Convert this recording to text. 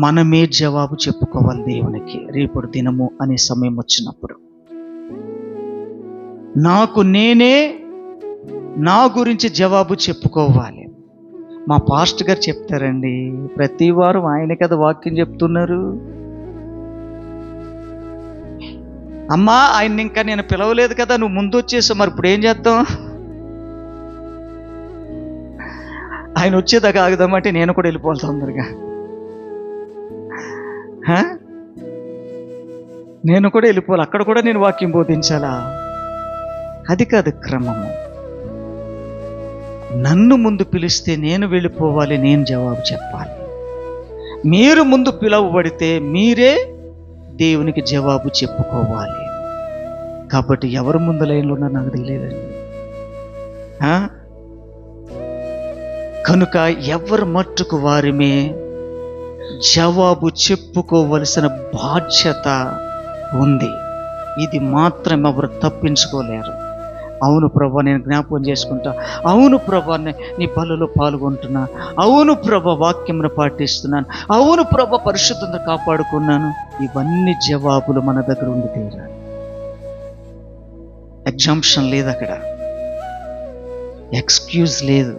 మనమే జవాబు చెప్పుకోవాలి దేవునికి. రేపటి దినము అనే సమయం వచ్చినప్పుడు నాకు నేనే నా గురించి జవాబు చెప్పుకోవాలి. మా పాస్టర్ గారు చెప్తారండి, ప్రతి వారం ఆయన కదా వాక్యం చెప్తున్నారు. అమ్మా ఆయన ఇంకా నేను పిలవలేదు కదా, నువ్వు ముందు వచ్చేసావు, మరి ఇప్పుడు ఏం చేద్దాం? ఆయన వచ్చేదాకా ఆగుదామంటే నేను కూడా వెళ్ళిపోవాలి తొందరగా. నేను కూడా వెళ్ళిపోవాలి, అక్కడ కూడా నేను వాక్యం బోధించాలా? అది కాదు క్రమము. నన్ను ముందు పిలిస్తే నేను వెళ్ళిపోవాలి, నేను జవాబు చెప్పాలి. మీరు ముందు పిలువబడితే మీరే దేవునికి జవాబు చెప్పుకోవాలి. కాబట్టి ఎవరు ముందు లైన్లో ఉన్నా నాకు తెలియదండి. కనుక ఎవరు మట్టుకు వారిమే జవాబు చెప్పుకోవలసిన బాధ్యత ఉంది. ఇది మాత్రం ఎవరు తప్పించుకోలేరు. అవును ప్రభా నేను జ్ఞాపకం చేసుకుంటా, అవును ప్రభా నీ పనులలో పాల్గొంటున్నా, అవును ప్రభా వాక్యంను పాటిస్తున్నాను, అవును ప్రభా పరిశుద్ధత కాపాడుకున్నాను. ఇవన్నీ జవాబులు మన దగ్గర ఉండి తీరాలి. ఎగ్జాంప్షన్ లేదు, అక్కడ ఎక్స్క్యూజ్ లేదు.